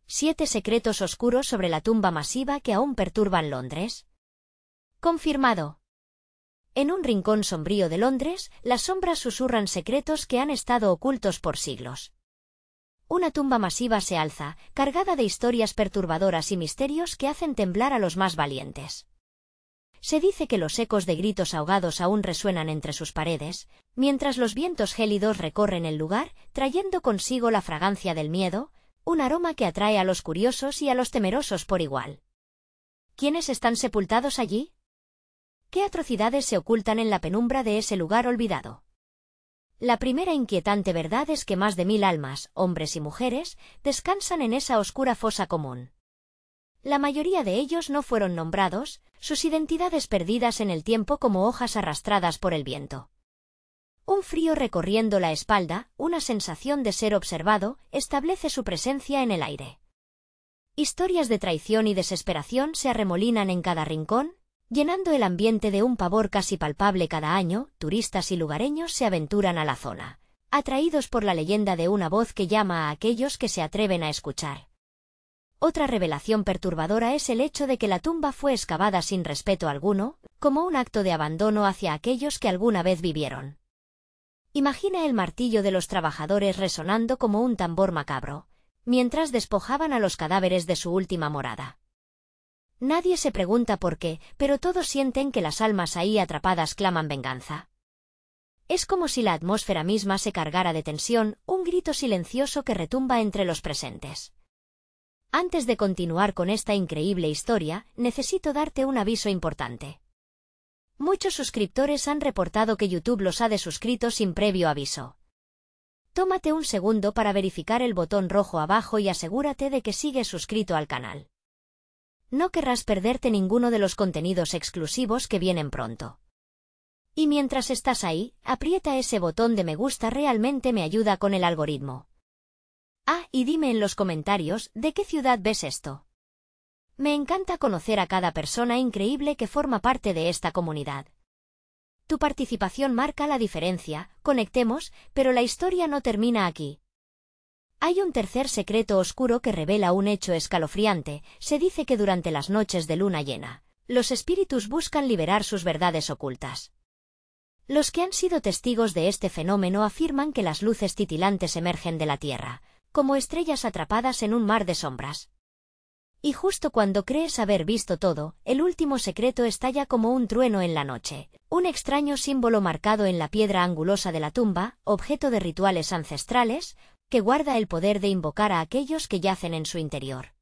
7 secretos oscuros sobre la tumba masiva que aún perturban Londres. Confirmado. En un rincón sombrío de Londres, las sombras susurran secretos que han estado ocultos por siglos. Una tumba masiva se alza, cargada de historias perturbadoras y misterios que hacen temblar a los más valientes. Se dice que los ecos de gritos ahogados aún resuenan entre sus paredes, mientras los vientos gélidos recorren el lugar, trayendo consigo la fragancia del miedo, un aroma que atrae a los curiosos y a los temerosos por igual. ¿Quiénes están sepultados allí? ¿Qué atrocidades se ocultan en la penumbra de ese lugar olvidado? La primera inquietante verdad es que más de 1000 almas, hombres y mujeres, descansan en esa oscura fosa común. La mayoría de ellos no fueron nombrados, sus identidades perdidas en el tiempo como hojas arrastradas por el viento. Un frío recorriendo la espalda, una sensación de ser observado, establece su presencia en el aire. Historias de traición y desesperación se arremolinan en cada rincón, llenando el ambiente de un pavor casi palpable cada año. Turistas y lugareños se aventuran a la zona, atraídos por la leyenda de una voz que llama a aquellos que se atreven a escuchar. Otra revelación perturbadora es el hecho de que la tumba fue excavada sin respeto alguno, como un acto de abandono hacia aquellos que alguna vez vivieron. Imagina el martillo de los trabajadores resonando como un tambor macabro, mientras despojaban a los cadáveres de su última morada. Nadie se pregunta por qué, pero todos sienten que las almas ahí atrapadas claman venganza. Es como si la atmósfera misma se cargara de tensión, un grito silencioso que retumba entre los presentes. Antes de continuar con esta increíble historia, necesito darte un aviso importante. Muchos suscriptores han reportado que YouTube los ha desuscrito sin previo aviso. Tómate un segundo para verificar el botón rojo abajo y asegúrate de que sigues suscrito al canal. No querrás perderte ninguno de los contenidos exclusivos que vienen pronto. Y mientras estás ahí, aprieta ese botón de me gusta, realmente me ayuda con el algoritmo. Ah, y dime en los comentarios, ¿de qué ciudad ves esto? Me encanta conocer a cada persona increíble que forma parte de esta comunidad. Tu participación marca la diferencia, conectemos, pero la historia no termina aquí. Hay un tercer secreto oscuro que revela un hecho escalofriante. Se dice que durante las noches de luna llena, los espíritus buscan liberar sus verdades ocultas. Los que han sido testigos de este fenómeno afirman que las luces titilantes emergen de la tierra, como estrellas atrapadas en un mar de sombras. Y justo cuando crees haber visto todo, el último secreto estalla como un trueno en la noche, un extraño símbolo marcado en la piedra angulosa de la tumba, objeto de rituales ancestrales, que guarda el poder de invocar a aquellos que yacen en su interior.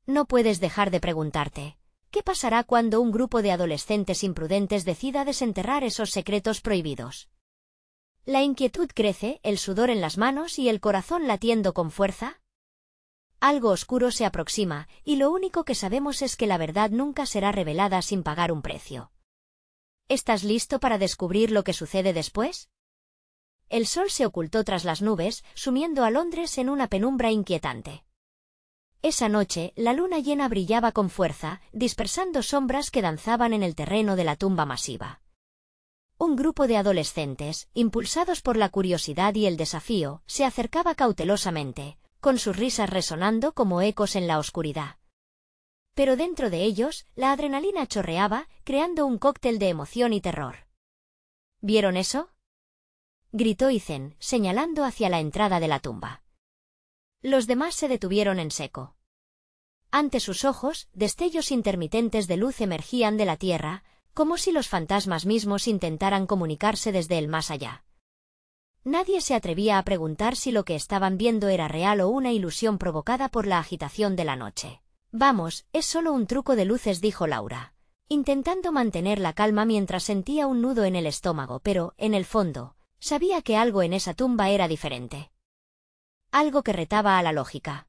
No puedes dejar de preguntarte, ¿qué pasará cuando un grupo de adolescentes imprudentes decida desenterrar esos secretos prohibidos? La inquietud crece, el sudor en las manos y el corazón latiendo con fuerza. Algo oscuro se aproxima, y lo único que sabemos es que la verdad nunca será revelada sin pagar un precio. ¿Estás listo para descubrir lo que sucede después? El sol se ocultó tras las nubes, sumiendo a Londres en una penumbra inquietante. Esa noche, la luna llena brillaba con fuerza, dispersando sombras que danzaban en el terreno de la tumba masiva. Un grupo de adolescentes, impulsados por la curiosidad y el desafío, se acercaba cautelosamente, con sus risas resonando como ecos en la oscuridad. Pero dentro de ellos, la adrenalina chorreaba, creando un cóctel de emoción y terror. ¿Vieron eso?, gritó Ethan, señalando hacia la entrada de la tumba. Los demás se detuvieron en seco. Ante sus ojos, destellos intermitentes de luz emergían de la tierra, como si los fantasmas mismos intentaran comunicarse desde el más allá. Nadie se atrevía a preguntar si lo que estaban viendo era real o una ilusión provocada por la agitación de la noche. Vamos, es solo un truco de luces, dijo Laura, intentando mantener la calma mientras sentía un nudo en el estómago, pero, en el fondo, sabía que algo en esa tumba era diferente. Algo que retaba a la lógica.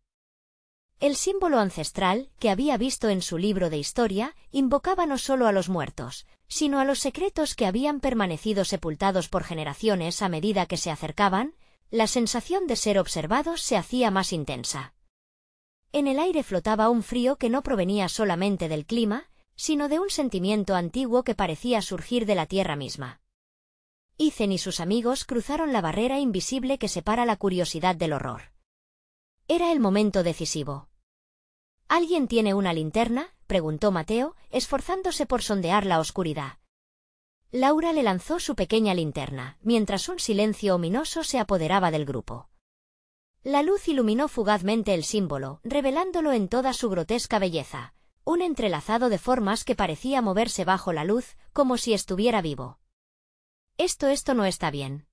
El símbolo ancestral, que había visto en su libro de historia, invocaba no solo a los muertos, sino a los secretos que habían permanecido sepultados por generaciones. A medida que se acercaban, la sensación de ser observados se hacía más intensa. En el aire flotaba un frío que no provenía solamente del clima, sino de un sentimiento antiguo que parecía surgir de la tierra misma. Ethan y sus amigos cruzaron la barrera invisible que separa la curiosidad del horror. Era el momento decisivo. ¿Alguien tiene una linterna?, preguntó Mateo, esforzándose por sondear la oscuridad. Laura le lanzó su pequeña linterna, mientras un silencio ominoso se apoderaba del grupo. La luz iluminó fugazmente el símbolo, revelándolo en toda su grotesca belleza, un entrelazado de formas que parecía moverse bajo la luz, como si estuviera vivo. Esto no está bien.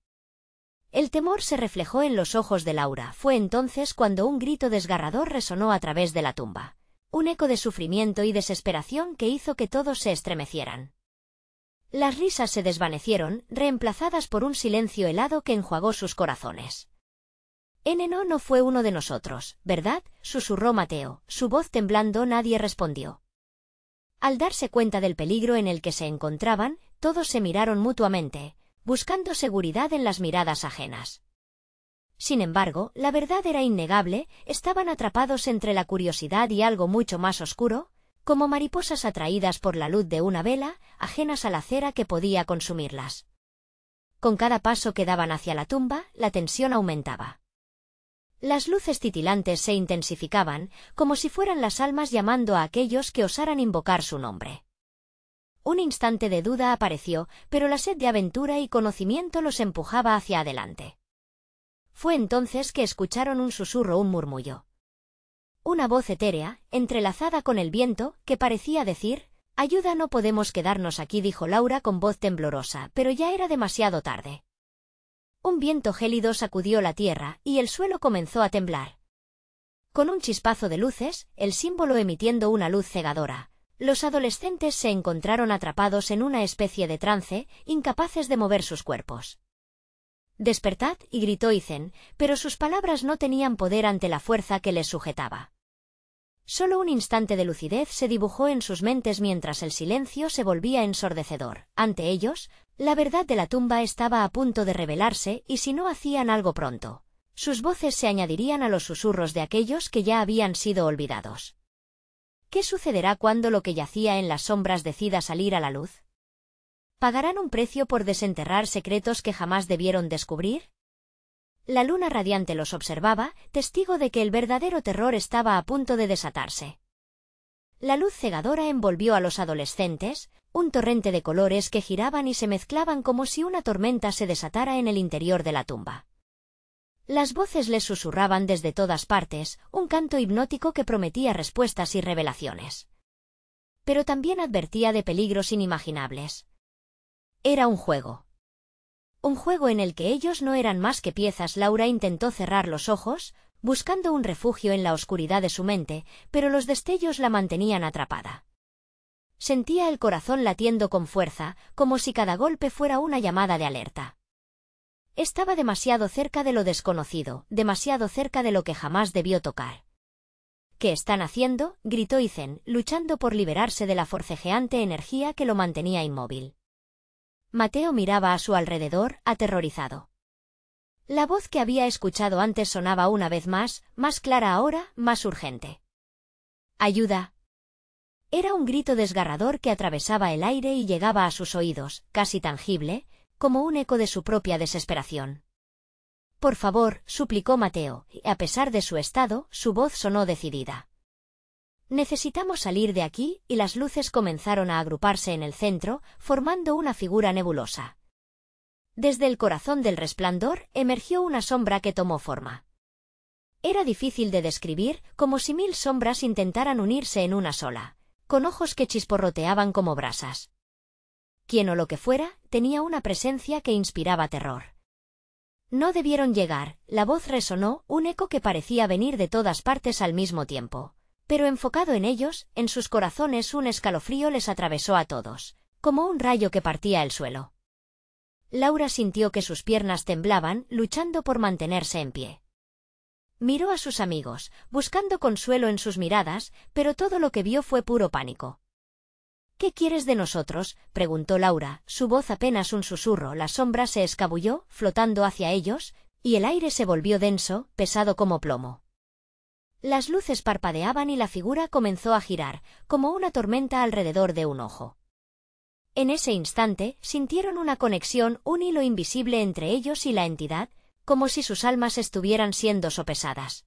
El temor se reflejó en los ojos de Laura. Fue entonces cuando un grito desgarrador resonó a través de la tumba, un eco de sufrimiento y desesperación que hizo que todos se estremecieran. Las risas se desvanecieron, reemplazadas por un silencio helado que enjuagó sus corazones. No fue uno de nosotros, ¿verdad?, susurró Mateo, su voz temblando. Nadie respondió. Al darse cuenta del peligro en el que se encontraban, todos se miraron mutuamente, buscando seguridad en las miradas ajenas. Sin embargo, la verdad era innegable: estaban atrapados entre la curiosidad y algo mucho más oscuro, como mariposas atraídas por la luz de una vela, ajenas a la cera que podía consumirlas. Con cada paso que daban hacia la tumba, la tensión aumentaba. Las luces titilantes se intensificaban, como si fueran las almas llamando a aquellos que osaran invocar su nombre. Un instante de duda apareció, pero la sed de aventura y conocimiento los empujaba hacia adelante. Fue entonces que escucharon un susurro, un murmullo. Una voz etérea, entrelazada con el viento, que parecía decir: «Ayuda, no podemos quedarnos aquí», dijo Laura con voz temblorosa, pero ya era demasiado tarde. Un viento gélido sacudió la tierra, y el suelo comenzó a temblar. Con un chispazo de luces, el símbolo emitiendo una luz cegadora, los adolescentes se encontraron atrapados en una especie de trance, incapaces de mover sus cuerpos. «Despertad», y gritó Ethan, pero sus palabras no tenían poder ante la fuerza que les sujetaba. Solo un instante de lucidez se dibujó en sus mentes mientras el silencio se volvía ensordecedor. Ante ellos, la verdad de la tumba estaba a punto de revelarse, y si no hacían algo pronto, sus voces se añadirían a los susurros de aquellos que ya habían sido olvidados. ¿Qué sucederá cuando lo que yacía en las sombras decida salir a la luz? ¿Pagarán un precio por desenterrar secretos que jamás debieron descubrir? La luna radiante los observaba, testigo de que el verdadero terror estaba a punto de desatarse. La luz cegadora envolvió a los adolescentes, un torrente de colores que giraban y se mezclaban como si una tormenta se desatara en el interior de la tumba. Las voces les susurraban desde todas partes, un canto hipnótico que prometía respuestas y revelaciones. Pero también advertía de peligros inimaginables. Era un juego. Un juego en el que ellos no eran más que piezas. Laura intentó cerrar los ojos, buscando un refugio en la oscuridad de su mente, pero los destellos la mantenían atrapada. Sentía el corazón latiendo con fuerza, como si cada golpe fuera una llamada de alerta. Estaba demasiado cerca de lo desconocido, demasiado cerca de lo que jamás debió tocar. «¿Qué están haciendo?», gritó Ethan, luchando por liberarse de la forcejeante energía que lo mantenía inmóvil. Mateo miraba a su alrededor, aterrorizado. La voz que había escuchado antes sonaba una vez más clara ahora, más urgente. «¡Ayuda!». Era un grito desgarrador que atravesaba el aire y llegaba a sus oídos, casi tangible, como un eco de su propia desesperación. «Por favor», suplicó Mateo, y a pesar de su estado, su voz sonó decidida. «Necesitamos salir de aquí», y las luces comenzaron a agruparse en el centro, formando una figura nebulosa. Desde el corazón del resplandor emergió una sombra que tomó forma. Era difícil de describir, como si 1000 sombras intentaran unirse en una sola, con ojos que chisporroteaban como brasas. Quien o lo que fuera, tenía una presencia que inspiraba terror. No debieron llegar, la voz resonó, un eco que parecía venir de todas partes al mismo tiempo. Pero enfocado en ellos, en sus corazones un escalofrío les atravesó a todos, como un rayo que partía el suelo. Laura sintió que sus piernas temblaban, luchando por mantenerse en pie. Miró a sus amigos, buscando consuelo en sus miradas, pero todo lo que vio fue puro pánico. «¿Qué quieres de nosotros?», preguntó Laura, su voz apenas un susurro. La sombra se escabulló, flotando hacia ellos, y el aire se volvió denso, pesado como plomo. Las luces parpadeaban y la figura comenzó a girar, como una tormenta alrededor de un ojo. En ese instante, sintieron una conexión, un hilo invisible entre ellos y la entidad, como si sus almas estuvieran siendo sopesadas.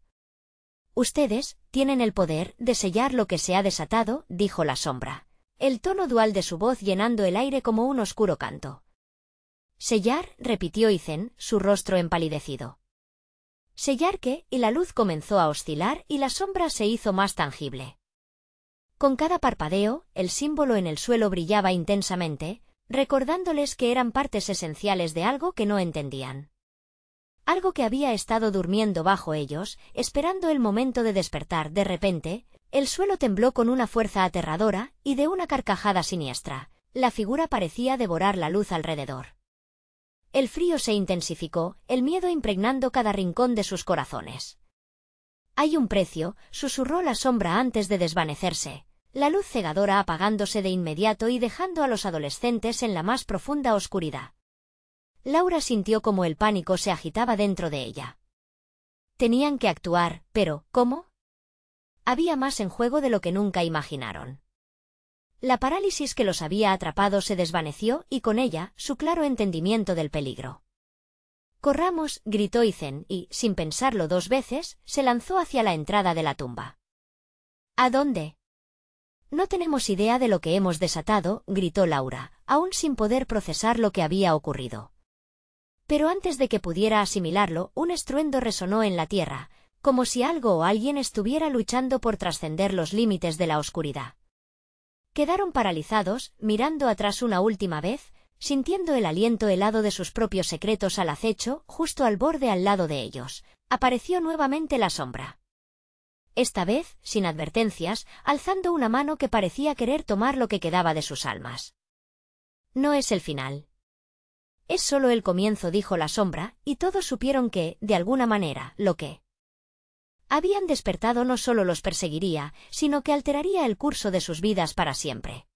Ustedes tienen el poder de sellar lo que se ha desatado, dijo la sombra, el tono dual de su voz llenando el aire como un oscuro canto. Sellar, repitió Ethan, su rostro empalidecido. ¿Sellar qué? Y la luz comenzó a oscilar y la sombra se hizo más tangible. Con cada parpadeo, el símbolo en el suelo brillaba intensamente, recordándoles que eran partes esenciales de algo que no entendían. Algo que había estado durmiendo bajo ellos, esperando el momento de despertar. De repente, el suelo tembló con una fuerza aterradora, y de una carcajada siniestra, la figura parecía devorar la luz alrededor. El frío se intensificó, el miedo impregnando cada rincón de sus corazones. «Hay un precio», susurró la sombra antes de desvanecerse, la luz cegadora apagándose de inmediato y dejando a los adolescentes en la más profunda oscuridad. Laura sintió como el pánico se agitaba dentro de ella. Tenían que actuar, pero ¿cómo? Había más en juego de lo que nunca imaginaron. La parálisis que los había atrapado se desvaneció y con ella su claro entendimiento del peligro. «Corramos», gritó Ethan y, sin pensarlo dos veces, se lanzó hacia la entrada de la tumba. «¿A dónde?» «No tenemos idea de lo que hemos desatado», gritó Laura, aún sin poder procesar lo que había ocurrido. Pero antes de que pudiera asimilarlo, un estruendo resonó en la tierra, como si algo o alguien estuviera luchando por trascender los límites de la oscuridad. Quedaron paralizados, mirando atrás una última vez, sintiendo el aliento helado de sus propios secretos al acecho. Justo al borde al lado de ellos, apareció nuevamente la sombra. Esta vez, sin advertencias, alzando una mano que parecía querer tomar lo que quedaba de sus almas. «No es el final. Es solo el comienzo», dijo la sombra, y todos supieron que, de alguna manera, lo que habían despertado no solo los perseguiría, sino que alteraría el curso de sus vidas para siempre.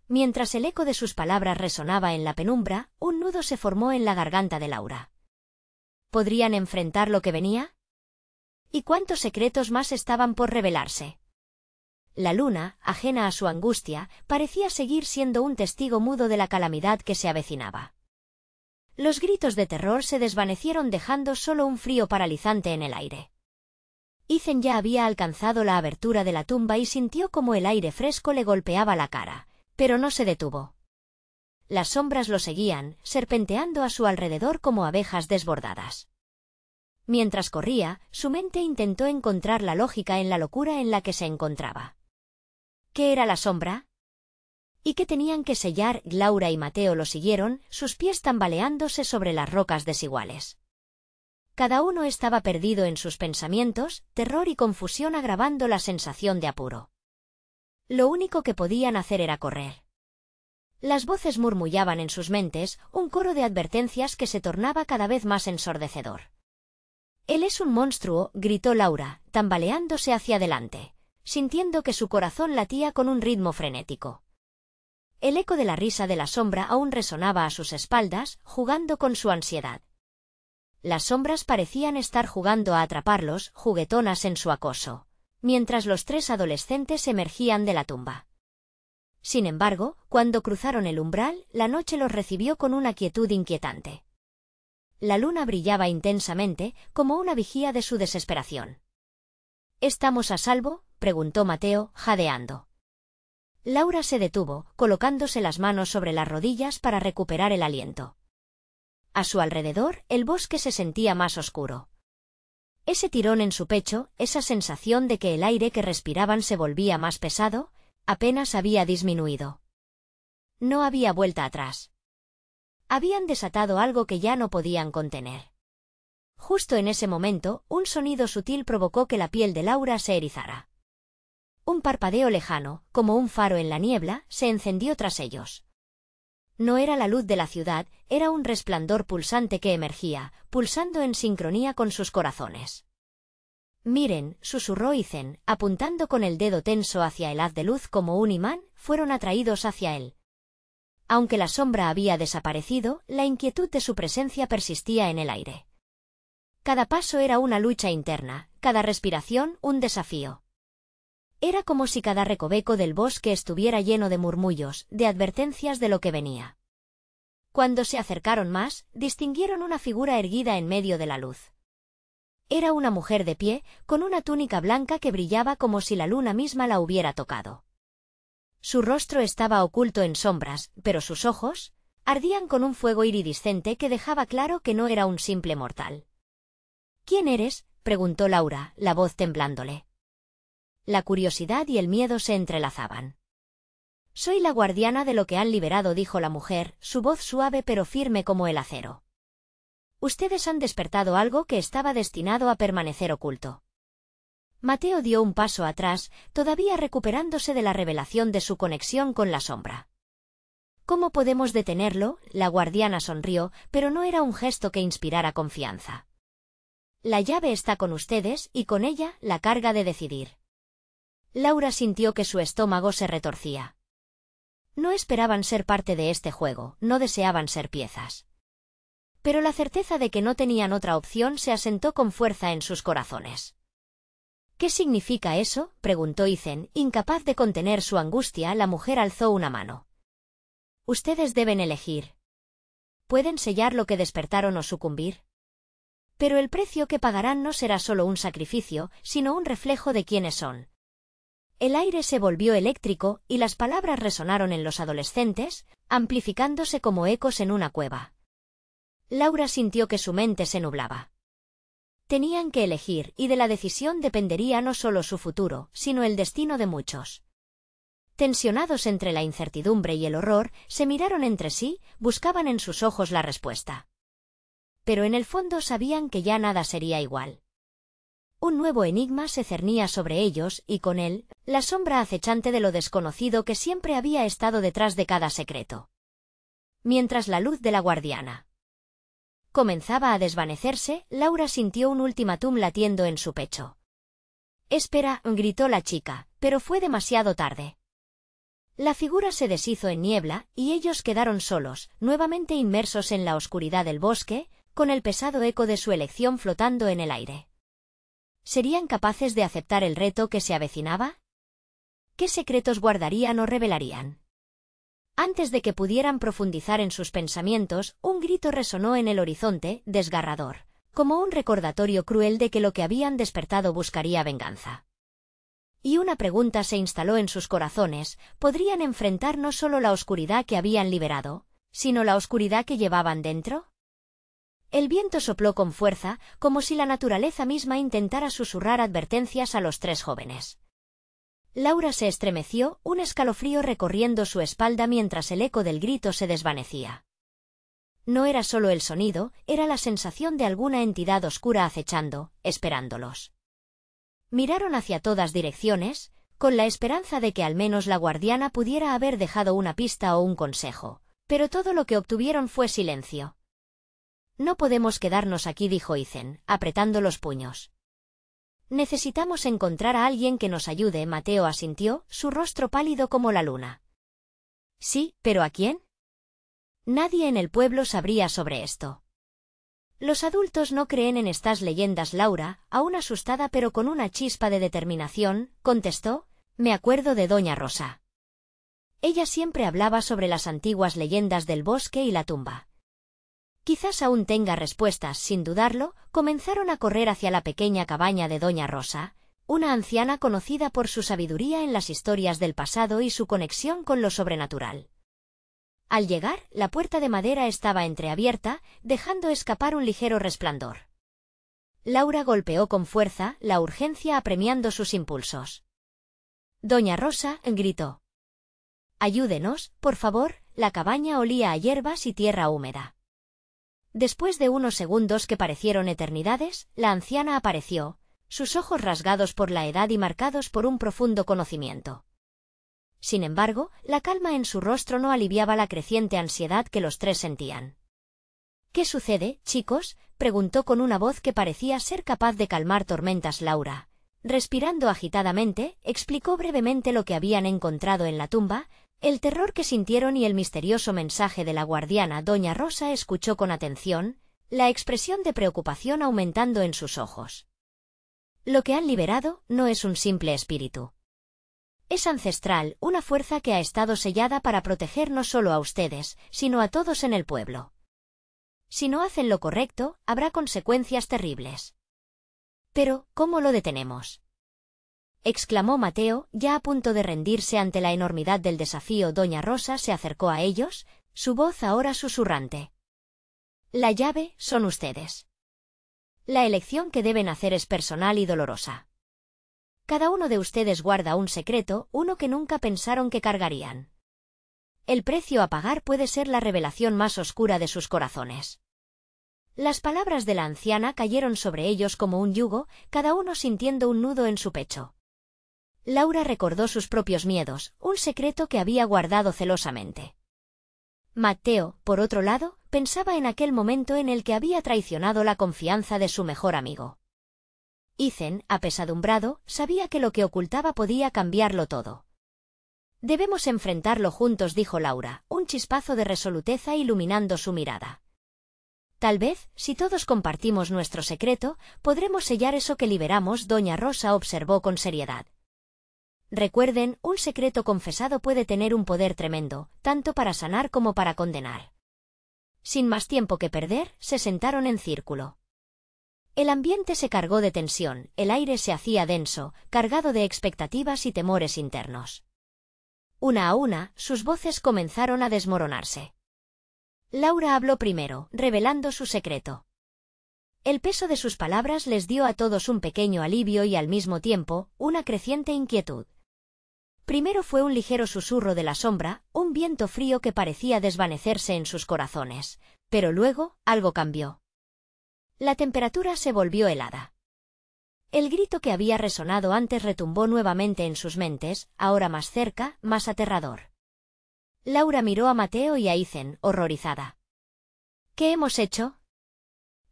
Mientras el eco de sus palabras resonaba en la penumbra, un nudo se formó en la garganta de Laura. ¿Podrían enfrentar lo que venía? ¿Y cuántos secretos más estaban por revelarse? La luna, ajena a su angustia, parecía seguir siendo un testigo mudo de la calamidad que se avecinaba. Los gritos de terror se desvanecieron dejando solo un frío paralizante en el aire. Ethan ya había alcanzado la abertura de la tumba y sintió como el aire fresco le golpeaba la cara, pero no se detuvo. Las sombras lo seguían, serpenteando a su alrededor como abejas desbordadas. Mientras corría, su mente intentó encontrar la lógica en la locura en la que se encontraba. ¿Qué era la sombra? ¿Y qué tenían que sellar? Laura y Mateo lo siguieron, sus pies tambaleándose sobre las rocas desiguales. Cada uno estaba perdido en sus pensamientos, terror y confusión agravando la sensación de apuro. Lo único que podían hacer era correr. Las voces murmullaban en sus mentes, un coro de advertencias que se tornaba cada vez más ensordecedor. «Él es un monstruo», gritó Laura, tambaleándose hacia adelante, sintiendo que su corazón latía con un ritmo frenético. El eco de la risa de la sombra aún resonaba a sus espaldas, jugando con su ansiedad. Las sombras parecían estar jugando a atraparlos, juguetonas en su acoso, mientras los tres adolescentes emergían de la tumba. Sin embargo, cuando cruzaron el umbral, la noche los recibió con una quietud inquietante. La luna brillaba intensamente, como una vigía de su desesperación. «¿Estamos a salvo?», preguntó Mateo, jadeando. Laura se detuvo, colocándose las manos sobre las rodillas para recuperar el aliento. A su alrededor, el bosque se sentía más oscuro. Ese tirón en su pecho, esa sensación de que el aire que respiraban se volvía más pesado, apenas había disminuido. No había vuelta atrás. Habían desatado algo que ya no podían contener. Justo en ese momento, un sonido sutil provocó que la piel de Laura se erizara. Un parpadeo lejano, como un faro en la niebla, se encendió tras ellos. No era la luz de la ciudad, era un resplandor pulsante que emergía, pulsando en sincronía con sus corazones. «Miren», susurró Ethan, apuntando con el dedo tenso hacia el haz de luz como un imán, fueron atraídos hacia él. Aunque la sombra había desaparecido, la inquietud de su presencia persistía en el aire. Cada paso era una lucha interna, cada respiración un desafío. Era como si cada recoveco del bosque estuviera lleno de murmullos, de advertencias de lo que venía. Cuando se acercaron más, distinguieron una figura erguida en medio de la luz. Era una mujer de pie, con una túnica blanca que brillaba como si la luna misma la hubiera tocado. Su rostro estaba oculto en sombras, pero sus ojos ardían con un fuego iridiscente que dejaba claro que no era un simple mortal. —¿Quién eres? —preguntó Laura, la voz temblándole. La curiosidad y el miedo se entrelazaban. —Soy la guardiana de lo que han liberado —dijo la mujer, su voz suave pero firme como el acero. Ustedes han despertado algo que estaba destinado a permanecer oculto. Mateo dio un paso atrás, todavía recuperándose de la revelación de su conexión con la sombra. —¿Cómo podemos detenerlo? La guardiana sonrió, pero no era un gesto que inspirara confianza. La llave está con ustedes, y con ella, la carga de decidir. Laura sintió que su estómago se retorcía. No esperaban ser parte de este juego, no deseaban ser piezas. Pero la certeza de que no tenían otra opción se asentó con fuerza en sus corazones. —¿Qué significa eso? —preguntó Ethan, incapaz de contener su angustia. La mujer alzó una mano. —Ustedes deben elegir. Pueden sellar lo que despertaron o sucumbir. Pero el precio que pagarán no será solo un sacrificio, sino un reflejo de quiénes son. El aire se volvió eléctrico, y las palabras resonaron en los adolescentes, amplificándose como ecos en una cueva. Laura sintió que su mente se nublaba. Tenían que elegir, y de la decisión dependería no solo su futuro, sino el destino de muchos. Tensionados entre la incertidumbre y el horror, se miraron entre sí, buscaban en sus ojos la respuesta. Pero en el fondo sabían que ya nada sería igual. Un nuevo enigma se cernía sobre ellos, y con él, la sombra acechante de lo desconocido que siempre había estado detrás de cada secreto. Mientras la luz de la guardiana comenzaba a desvanecerse, Laura sintió un ultimátum latiendo en su pecho. —Espera —gritó la chica, pero fue demasiado tarde. La figura se deshizo en niebla, y ellos quedaron solos, nuevamente inmersos en la oscuridad del bosque, con el pesado eco de su elección flotando en el aire. ¿Serían capaces de aceptar el reto que se avecinaba? ¿Qué secretos guardarían o revelarían? Antes de que pudieran profundizar en sus pensamientos, un grito resonó en el horizonte, desgarrador, como un recordatorio cruel de que lo que habían despertado buscaría venganza. Y una pregunta se instaló en sus corazones: ¿podrían enfrentar no solo la oscuridad que habían liberado, sino la oscuridad que llevaban dentro? El viento sopló con fuerza, como si la naturaleza misma intentara susurrar advertencias a los tres jóvenes. Laura se estremeció, un escalofrío recorriendo su espalda mientras el eco del grito se desvanecía. No era solo el sonido, era la sensación de alguna entidad oscura acechando, esperándolos. Miraron hacia todas direcciones, con la esperanza de que al menos la guardiana pudiera haber dejado una pista o un consejo, pero todo lo que obtuvieron fue silencio. —No podemos quedarnos aquí —dijo Ethan, apretando los puños. —Necesitamos encontrar a alguien que nos ayude. Mateo asintió, su rostro pálido como la luna. —Sí, pero ¿a quién? Nadie en el pueblo sabría sobre esto. Los adultos no creen en estas leyendas. Laura, aún asustada pero con una chispa de determinación, contestó: —Me acuerdo de Doña Rosa. Ella siempre hablaba sobre las antiguas leyendas del bosque y la tumba. Quizás aún tenga respuestas. Sin dudarlo, comenzaron a correr hacia la pequeña cabaña de Doña Rosa, una anciana conocida por su sabiduría en las historias del pasado y su conexión con lo sobrenatural. Al llegar, la puerta de madera estaba entreabierta, dejando escapar un ligero resplandor. Laura golpeó con fuerza, la urgencia apremiando sus impulsos. —Doña Rosa —gritó—. Ayúdenos, por favor. La cabaña olía a hierbas y tierra húmeda. Después de unos segundos que parecieron eternidades, la anciana apareció, sus ojos rasgados por la edad y marcados por un profundo conocimiento. Sin embargo, la calma en su rostro no aliviaba la creciente ansiedad que los tres sentían. —¿Qué sucede, chicos? —preguntó con una voz que parecía ser capaz de calmar tormentas. Laura, respirando agitadamente, explicó brevemente lo que habían encontrado en la tumba, el terror que sintieron y el misterioso mensaje de la guardiana. Doña Rosa escuchó con atención, la expresión de preocupación aumentando en sus ojos. Lo que han liberado no es un simple espíritu. Es ancestral, una fuerza que ha estado sellada para proteger no solo a ustedes, sino a todos en el pueblo. Si no hacen lo correcto, habrá consecuencias terribles. Pero, ¿cómo lo detenemos? Exclamó Mateo, ya a punto de rendirse ante la enormidad del desafío. Doña Rosa se acercó a ellos, su voz ahora susurrante. La llave son ustedes. La elección que deben hacer es personal y dolorosa. Cada uno de ustedes guarda un secreto, uno que nunca pensaron que cargarían. El precio a pagar puede ser la revelación más oscura de sus corazones. Las palabras de la anciana cayeron sobre ellos como un yugo, cada uno sintiendo un nudo en su pecho. Laura recordó sus propios miedos, un secreto que había guardado celosamente. Mateo, por otro lado, pensaba en aquel momento en el que había traicionado la confianza de su mejor amigo. Ethan, apesadumbrado, sabía que lo que ocultaba podía cambiarlo todo. Debemos enfrentarlo juntos, dijo Laura, un chispazo de resoluteza iluminando su mirada. Tal vez, si todos compartimos nuestro secreto, podremos sellar eso que liberamos. Doña Rosa observó con seriedad. Recuerden, un secreto confesado puede tener un poder tremendo, tanto para sanar como para condenar. Sin más tiempo que perder, se sentaron en círculo. El ambiente se cargó de tensión, el aire se hacía denso, cargado de expectativas y temores internos. Una a una, sus voces comenzaron a desmoronarse. Laura habló primero, revelando su secreto. El peso de sus palabras les dio a todos un pequeño alivio y al mismo tiempo, una creciente inquietud. Primero fue un ligero susurro de la sombra, un viento frío que parecía desvanecerse en sus corazones, pero luego, algo cambió. La temperatura se volvió helada. El grito que había resonado antes retumbó nuevamente en sus mentes, ahora más cerca, más aterrador. Laura miró a Mateo y a Ethan, horrorizada. ¿Qué hemos hecho?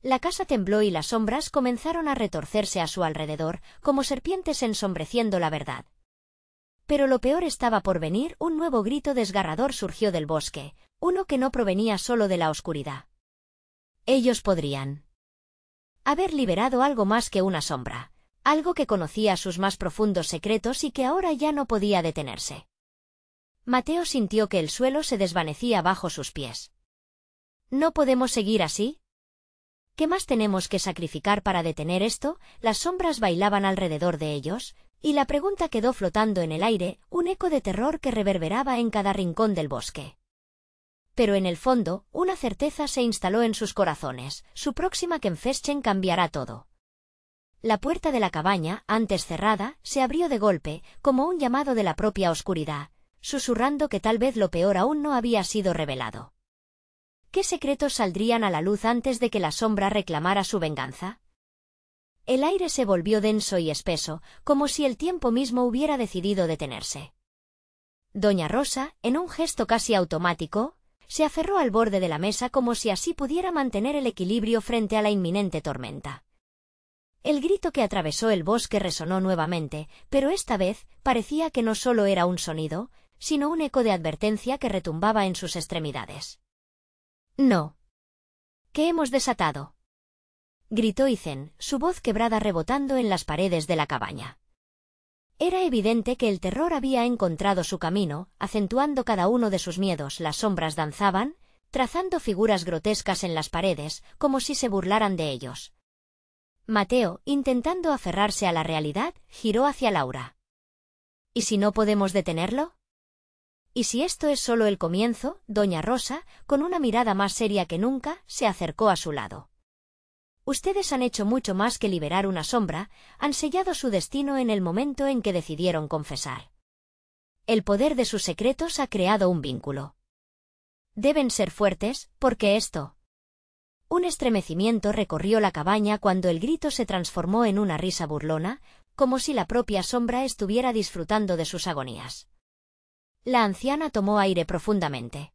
La casa tembló y las sombras comenzaron a retorcerse a su alrededor, como serpientes ensombreciendo la verdad. Pero lo peor estaba por venir, un nuevo grito desgarrador surgió del bosque, uno que no provenía solo de la oscuridad. Ellos podrían haber liberado algo más que una sombra, algo que conocía sus más profundos secretos y que ahora ya no podía detenerse. Mateo sintió que el suelo se desvanecía bajo sus pies. ¿No podemos seguir así? ¿Qué más tenemos que sacrificar para detener esto? Las sombras bailaban alrededor de ellos, y la pregunta quedó flotando en el aire, un eco de terror que reverberaba en cada rincón del bosque. Pero en el fondo, una certeza se instaló en sus corazones, su próxima Confession cambiará todo. La puerta de la cabaña, antes cerrada, se abrió de golpe, como un llamado de la propia oscuridad, susurrando que tal vez lo peor aún no había sido revelado. ¿Qué secretos saldrían a la luz antes de que la sombra reclamara su venganza? El aire se volvió denso y espeso, como si el tiempo mismo hubiera decidido detenerse. Doña Rosa, en un gesto casi automático, se aferró al borde de la mesa como si así pudiera mantener el equilibrio frente a la inminente tormenta. El grito que atravesó el bosque resonó nuevamente, pero esta vez parecía que no solo era un sonido, sino un eco de advertencia que retumbaba en sus extremidades. «No. ¿Qué hemos desatado?», gritó Ethan, su voz quebrada rebotando en las paredes de la cabaña. Era evidente que el terror había encontrado su camino, acentuando cada uno de sus miedos. Las sombras danzaban, trazando figuras grotescas en las paredes, como si se burlaran de ellos. Mateo, intentando aferrarse a la realidad, giró hacia Laura. ¿Y si no podemos detenerlo? ¿Y si esto es solo el comienzo? Doña Rosa, con una mirada más seria que nunca, se acercó a su lado. Ustedes han hecho mucho más que liberar una sombra, han sellado su destino en el momento en que decidieron confesar. El poder de sus secretos ha creado un vínculo. Deben ser fuertes, porque esto... Un estremecimiento recorrió la cabaña cuando el grito se transformó en una risa burlona, como si la propia sombra estuviera disfrutando de sus agonías. La anciana tomó aire profundamente.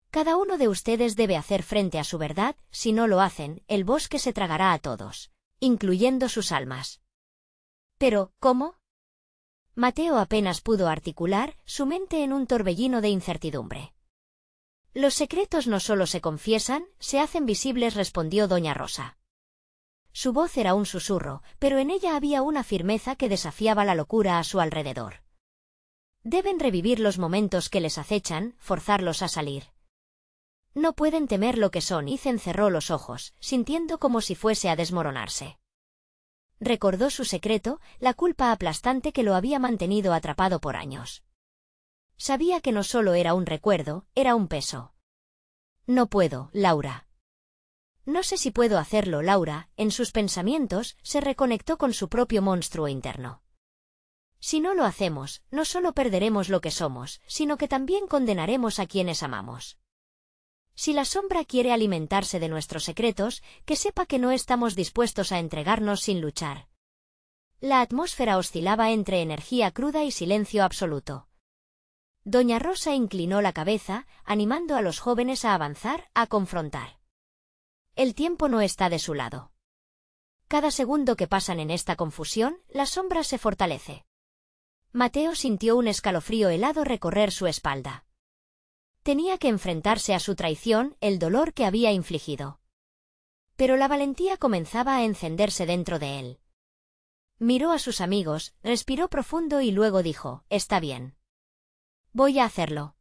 Cada uno de ustedes debe hacer frente a su verdad, si no lo hacen, el bosque se tragará a todos, incluyendo sus almas. Pero, ¿cómo? Mateo apenas pudo articular, su mente en un torbellino de incertidumbre. Los secretos no solo se confiesan, se hacen visibles, respondió Doña Rosa. Su voz era un susurro, pero en ella había una firmeza que desafiaba la locura a su alrededor. Deben revivir los momentos que les acechan, forzarlos a salir. No pueden temer lo que son. Ethan cerró los ojos, sintiendo como si fuese a desmoronarse. Recordó su secreto, la culpa aplastante que lo había mantenido atrapado por años. Sabía que no solo era un recuerdo, era un peso. No puedo, Laura. No sé si puedo hacerlo, Laura. En sus pensamientos, se reconectó con su propio monstruo interno. Si no lo hacemos, no solo perderemos lo que somos, sino que también condenaremos a quienes amamos. Si la sombra quiere alimentarse de nuestros secretos, que sepa que no estamos dispuestos a entregarnos sin luchar. La atmósfera oscilaba entre energía cruda y silencio absoluto. Doña Rosa inclinó la cabeza, animando a los jóvenes a avanzar, a confrontar. El tiempo no está de su lado. Cada segundo que pasan en esta confusión, la sombra se fortalece. Mateo sintió un escalofrío helado recorrer su espalda. Tenía que enfrentarse a su traición, el dolor que había infligido. Pero la valentía comenzaba a encenderse dentro de él. Miró a sus amigos, respiró profundo y luego dijo, «Está bien. Voy a hacerlo.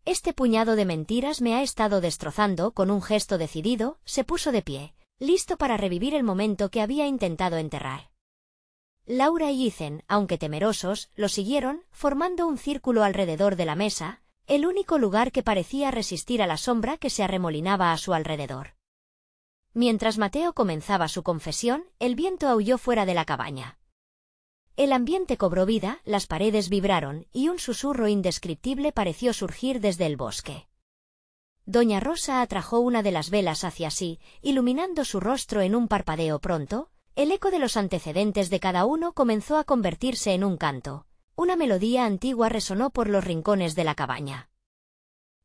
Este puñado de mentiras me ha estado destrozando». Con un gesto decidido, se puso de pie, listo para revivir el momento que había intentado enterrar. Laura y Ethan, aunque temerosos, lo siguieron, formando un círculo alrededor de la mesa, el único lugar que parecía resistir a la sombra que se arremolinaba a su alrededor. Mientras Mateo comenzaba su confesión, el viento aulló fuera de la cabaña. El ambiente cobró vida, las paredes vibraron, y un susurro indescriptible pareció surgir desde el bosque. Doña Rosa atrajo una de las velas hacia sí, iluminando su rostro en un parpadeo. Pronto, el eco de los antecedentes de cada uno comenzó a convertirse en un canto. Una melodía antigua resonó por los rincones de la cabaña.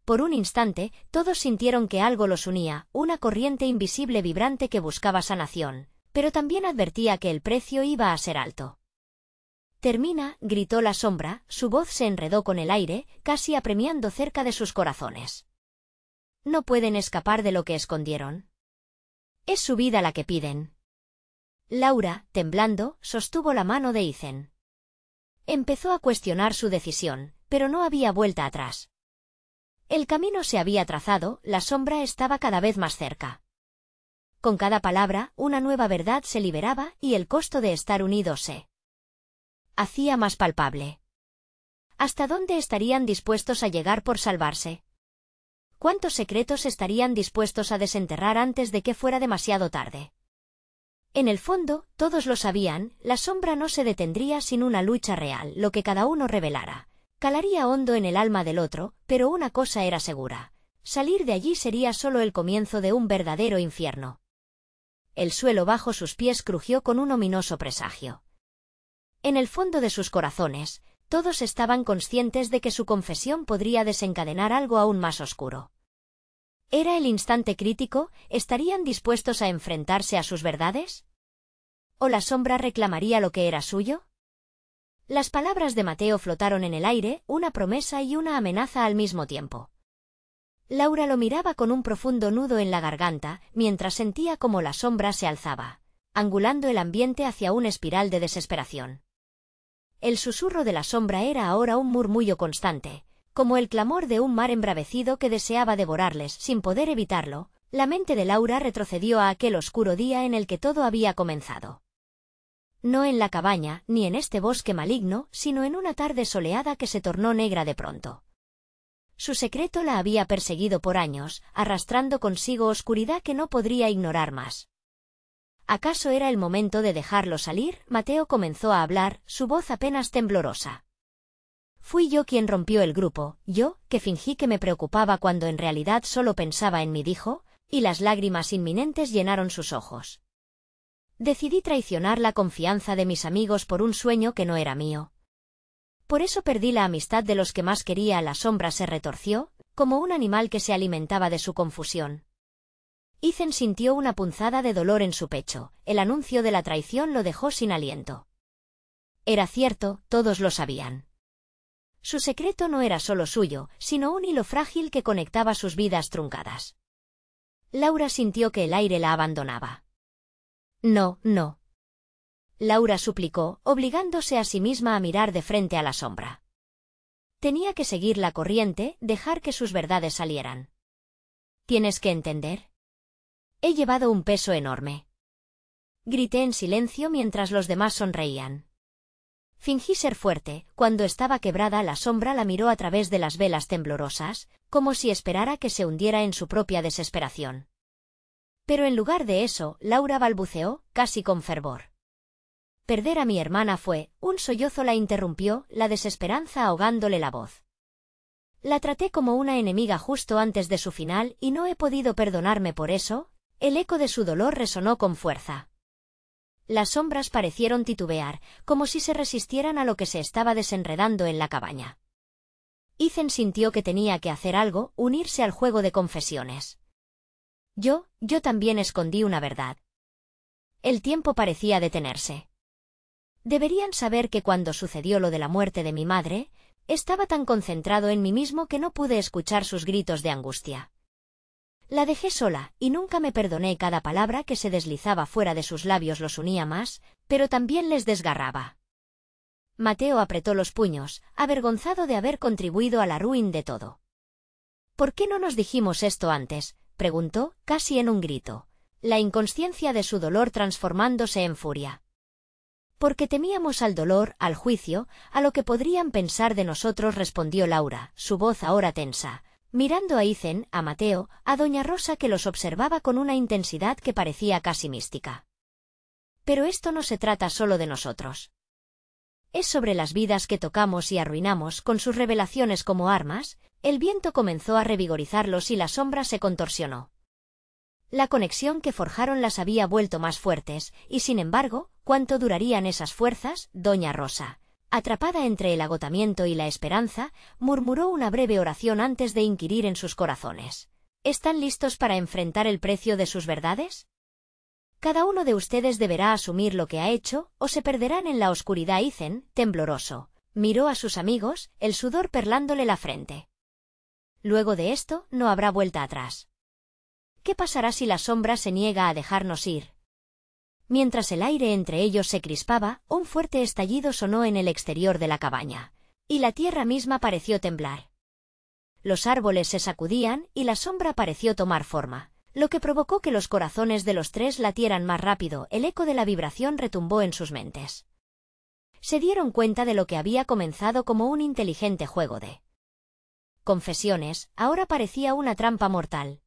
Por un instante, todos sintieron que algo los unía, una corriente invisible vibrante que buscaba sanación, pero también advertía que el precio iba a ser alto. «Termina», gritó la sombra, su voz se enredó con el aire, casi apremiando cerca de sus corazones. No pueden escapar de lo que escondieron. Es su vida la que piden. Laura, temblando, sostuvo la mano de Ethan. Empezó a cuestionar su decisión, pero no había vuelta atrás. El camino se había trazado, la sombra estaba cada vez más cerca. Con cada palabra, una nueva verdad se liberaba y el costo de estar unidos se hacía más palpable. ¿Hasta dónde estarían dispuestos a llegar por salvarse? ¿Cuántos secretos estarían dispuestos a desenterrar antes de que fuera demasiado tarde? En el fondo, todos lo sabían, la sombra no se detendría sin una lucha real. Lo que cada uno revelara calaría hondo en el alma del otro, pero una cosa era segura: salir de allí sería solo el comienzo de un verdadero infierno. El suelo bajo sus pies crujió con un ominoso presagio. En el fondo de sus corazones, todos estaban conscientes de que su confesión podría desencadenar algo aún más oscuro. ¿Era el instante crítico? ¿Estarían dispuestos a enfrentarse a sus verdades? ¿O la sombra reclamaría lo que era suyo? Las palabras de Mateo flotaron en el aire, una promesa y una amenaza al mismo tiempo. Laura lo miraba con un profundo nudo en la garganta, mientras sentía cómo la sombra se alzaba, angulando el ambiente hacia una espiral de desesperación. El susurro de la sombra era ahora un murmullo constante, como el clamor de un mar embravecido que deseaba devorarles. Sin poder evitarlo, la mente de Laura retrocedió a aquel oscuro día en el que todo había comenzado. No en la cabaña, ni en este bosque maligno, sino en una tarde soleada que se tornó negra de pronto. Su secreto la había perseguido por años, arrastrando consigo oscuridad que no podría ignorar más. ¿Acaso era el momento de dejarlo salir? Mateo comenzó a hablar, su voz apenas temblorosa. Fui yo quien rompió el grupo, yo, que fingí que me preocupaba cuando en realidad solo pensaba en mí, dijo, y las lágrimas inminentes llenaron sus ojos. Decidí traicionar la confianza de mis amigos por un sueño que no era mío. Por eso perdí la amistad de los que más quería. La sombra se retorció, como un animal que se alimentaba de su confusión. Ethan sintió una punzada de dolor en su pecho, el anuncio de la traición lo dejó sin aliento. Era cierto, todos lo sabían. Su secreto no era solo suyo, sino un hilo frágil que conectaba sus vidas truncadas. Laura sintió que el aire la abandonaba. No, no. Laura suplicó, obligándose a sí misma a mirar de frente a la sombra. Tenía que seguir la corriente, dejar que sus verdades salieran. Tienes que entender. He llevado un peso enorme. grité en silencio mientras los demás sonreían. Fingí ser fuerte. Cuando estaba quebrada, la sombra la miró a través de las velas temblorosas, como si esperara que se hundiera en su propia desesperación. Pero en lugar de eso, Laura balbuceó, casi con fervor. Perder a mi hermana fue, un sollozo la interrumpió, la desesperanza ahogándole la voz. La traté como una enemiga justo antes de su final y no he podido perdonarme por eso. El eco de su dolor resonó con fuerza. Las sombras parecieron titubear, como si se resistieran a lo que se estaba desenredando en la cabaña. Ethan sintió que tenía que hacer algo, unirse al juego de confesiones. Yo también escondí una verdad. El tiempo parecía detenerse. Deberían saber que cuando sucedió lo de la muerte de mi madre, estaba tan concentrado en mí mismo que no pude escuchar sus gritos de angustia. La dejé sola, y nunca me perdoné. Cada palabra que se deslizaba fuera de sus labios los unía más, pero también les desgarraba. Mateo apretó los puños, avergonzado de haber contribuido a la ruina de todo. ¿Por qué no nos dijimos esto antes?, preguntó, casi en un grito, la inconsciencia de su dolor transformándose en furia. Porque temíamos al dolor, al juicio, a lo que podrían pensar de nosotros, respondió Laura, su voz ahora tensa, mirando a Ethan, a Mateo, a doña Rosa, que los observaba con una intensidad que parecía casi mística. Pero esto no se trata solo de nosotros. Es sobre las vidas que tocamos y arruinamos con sus revelaciones como armas. El viento comenzó a revigorizarlos y la sombra se contorsionó. La conexión que forjaron las había vuelto más fuertes, y sin embargo, ¿cuánto durarían esas fuerzas? Doña Rosa, atrapada entre el agotamiento y la esperanza, murmuró una breve oración antes de inquirir en sus corazones. ¿Están listos para enfrentar el precio de sus verdades? Cada uno de ustedes deberá asumir lo que ha hecho, o se perderán en la oscuridad. Ethan, tembloroso, miró a sus amigos, el sudor perlándole la frente. Luego de esto, no habrá vuelta atrás. ¿Qué pasará si la sombra se niega a dejarnos ir? Mientras el aire entre ellos se crispaba, un fuerte estallido sonó en el exterior de la cabaña, y la tierra misma pareció temblar. Los árboles se sacudían y la sombra pareció tomar forma, lo que provocó que los corazones de los tres latieran más rápido. El eco de la vibración retumbó en sus mentes. Se dieron cuenta de lo que había comenzado como un inteligente juego de confesiones, ahora parecía una trampa mortal.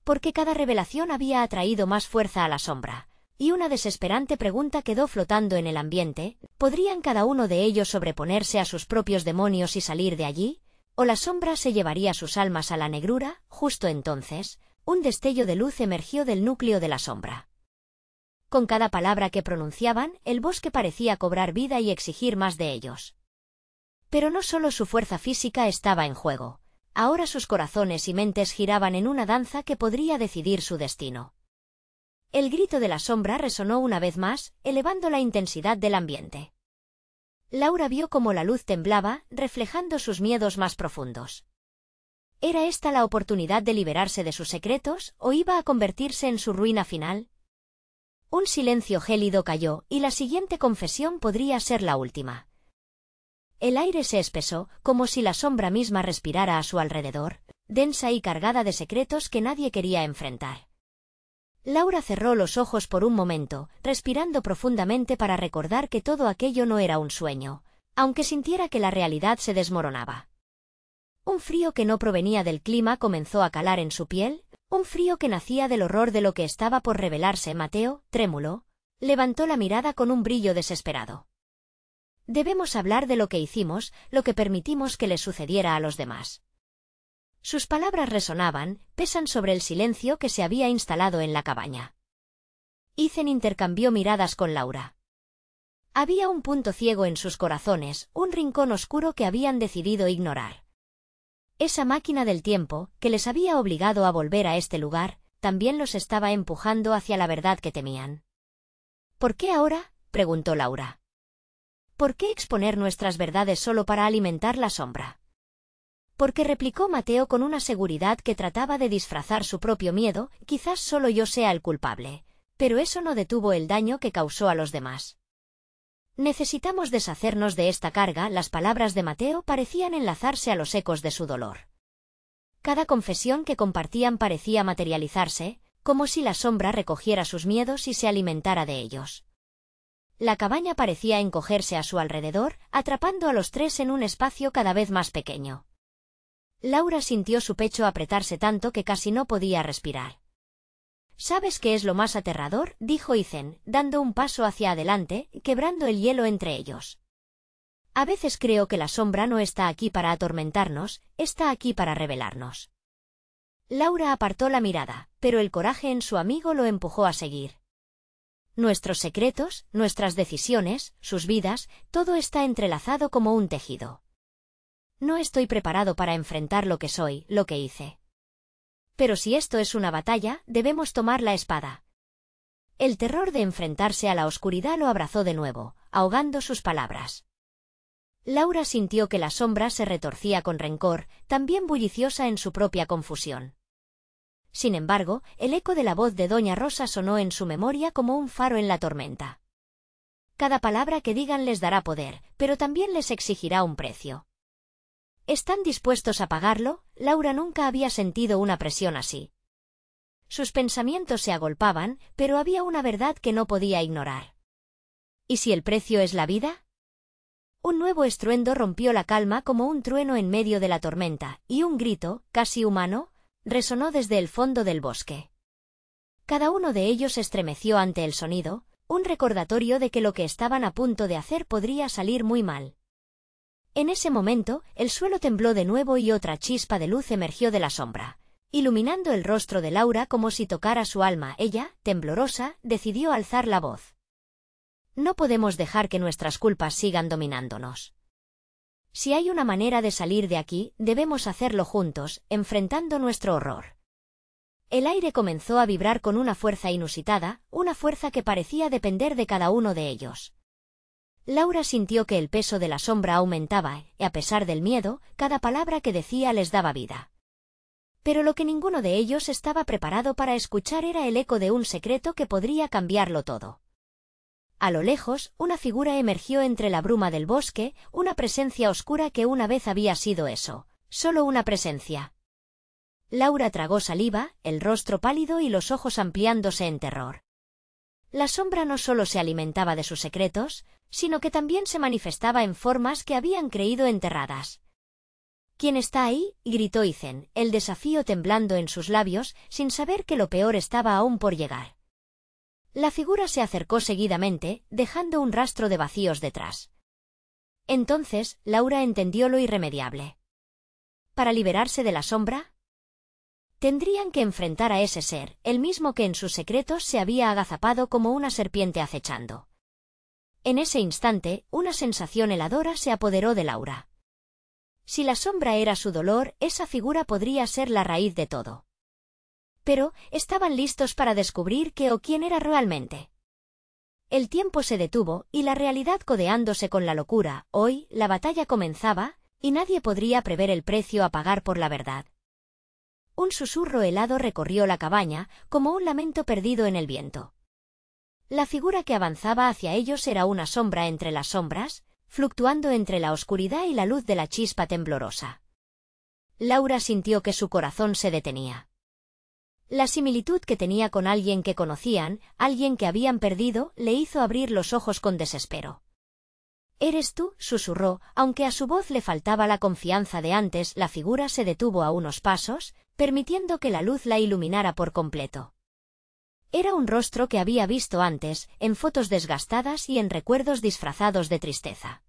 Porque cada revelación había atraído más fuerza a la sombra, y una desesperante pregunta quedó flotando en el ambiente: ¿podrían cada uno de ellos sobreponerse a sus propios demonios y salir de allí? ¿O la sombra se llevaría sus almas a la negrura? Justo entonces, un destello de luz emergió del núcleo de la sombra. Con cada palabra que pronunciaban, el bosque parecía cobrar vida y exigir más de ellos. Pero no solo su fuerza física estaba en juego. Ahora sus corazones y mentes giraban en una danza que podría decidir su destino. El grito de la sombra resonó una vez más, elevando la intensidad del ambiente. Laura vio cómo la luz temblaba, reflejando sus miedos más profundos. ¿Era esta la oportunidad de liberarse de sus secretos, o iba a convertirse en su ruina final? Un silencio gélido cayó, y la siguiente confesión podría ser la última. El aire se espesó, como si la sombra misma respirara a su alrededor, densa y cargada de secretos que nadie quería enfrentar. Laura cerró los ojos por un momento, respirando profundamente para recordar que todo aquello no era un sueño, aunque sintiera que la realidad se desmoronaba. Un frío que no provenía del clima comenzó a calar en su piel, un frío que nacía del horror de lo que estaba por revelarse. Mateo, trémulo, levantó la mirada con un brillo desesperado. Debemos hablar de lo que hicimos, lo que permitimos que le sucediera a los demás. Sus palabras resonaban, pesan sobre el silencio que se había instalado en la cabaña. Ethan intercambió miradas con Laura. Había un punto ciego en sus corazones, un rincón oscuro que habían decidido ignorar. Esa máquina del tiempo, que les había obligado a volver a este lugar, también los estaba empujando hacia la verdad que temían. ¿Por qué ahora?, preguntó Laura. ¿Por qué exponer nuestras verdades solo para alimentar la sombra? Porque, replicó Mateo con una seguridad que trataba de disfrazar su propio miedo, quizás solo yo sea el culpable, pero eso no detuvo el daño que causó a los demás. Necesitamos deshacernos de esta carga. Las palabras de Mateo parecían enlazarse a los ecos de su dolor. Cada confesión que compartían parecía materializarse, como si la sombra recogiera sus miedos y se alimentara de ellos. La cabaña parecía encogerse a su alrededor, atrapando a los tres en un espacio cada vez más pequeño. Laura sintió su pecho apretarse tanto que casi no podía respirar. «¿Sabes qué es lo más aterrador?», dijo Ethan, dando un paso hacia adelante, quebrando el hielo entre ellos. «A veces creo que la sombra no está aquí para atormentarnos, está aquí para revelarnos». Laura apartó la mirada, pero el coraje en su amigo lo empujó a seguir. Nuestros secretos, nuestras decisiones, sus vidas, todo está entrelazado como un tejido. No estoy preparado para enfrentar lo que soy, lo que hice. Pero si esto es una batalla, debemos tomar la espada. El terror de enfrentarse a la oscuridad lo abrazó de nuevo, ahogando sus palabras. Laura sintió que la sombra se retorcía con rencor, también bulliciosa en su propia confusión. Sin embargo, el eco de la voz de Doña Rosa sonó en su memoria como un faro en la tormenta. Cada palabra que digan les dará poder, pero también les exigirá un precio. ¿Están dispuestos a pagarlo? Laura nunca había sentido una presión así. Sus pensamientos se agolpaban, pero había una verdad que no podía ignorar. ¿Y si el precio es la vida? Un nuevo estruendo rompió la calma como un trueno en medio de la tormenta, y un grito, casi humano, resonó desde el fondo del bosque. Cada uno de ellos estremeció ante el sonido, un recordatorio de que lo que estaban a punto de hacer podría salir muy mal. En ese momento, el suelo tembló de nuevo y otra chispa de luz emergió de la sombra, iluminando el rostro de Laura como si tocara su alma. Ella, temblorosa, decidió alzar la voz. No podemos dejar que nuestras culpas sigan dominándonos. Si hay una manera de salir de aquí, debemos hacerlo juntos, enfrentando nuestro horror. El aire comenzó a vibrar con una fuerza inusitada, una fuerza que parecía depender de cada uno de ellos. Laura sintió que el peso de la sombra aumentaba, y a pesar del miedo, cada palabra que decía les daba vida. Pero lo que ninguno de ellos estaba preparado para escuchar era el eco de un secreto que podría cambiarlo todo. A lo lejos, una figura emergió entre la bruma del bosque, una presencia oscura que una vez había sido eso, solo una presencia. Laura tragó saliva, el rostro pálido y los ojos ampliándose en terror. La sombra no solo se alimentaba de sus secretos, sino que también se manifestaba en formas que habían creído enterradas. «¿Quién está ahí?», gritó Ethan, el desafío temblando en sus labios, sin saber que lo peor estaba aún por llegar. La figura se acercó seguidamente, dejando un rastro de vacíos detrás. Entonces, Laura entendió lo irremediable. ¿Para liberarse de la sombra? Tendrían que enfrentar a ese ser, el mismo que en sus secretos se había agazapado como una serpiente acechando. En ese instante, una sensación heladora se apoderó de Laura. Si la sombra era su dolor, esa figura podría ser la raíz de todo. Pero, estaban listos para descubrir qué o quién era realmente. El tiempo se detuvo, y la realidad codeándose con la locura. Hoy, la batalla comenzaba, y nadie podría prever el precio a pagar por la verdad. Un susurro helado recorrió la cabaña, como un lamento perdido en el viento. La figura que avanzaba hacia ellos era una sombra entre las sombras, fluctuando entre la oscuridad y la luz de la chispa temblorosa. Laura sintió que su corazón se detenía. La similitud que tenía con alguien que conocían, alguien que habían perdido, le hizo abrir los ojos con desespero. «¿Eres tú?», susurró, aunque a su voz le faltaba la confianza de antes. La figura se detuvo a unos pasos, permitiendo que la luz la iluminara por completo. Era un rostro que había visto antes, en fotos desgastadas y en recuerdos disfrazados de tristeza.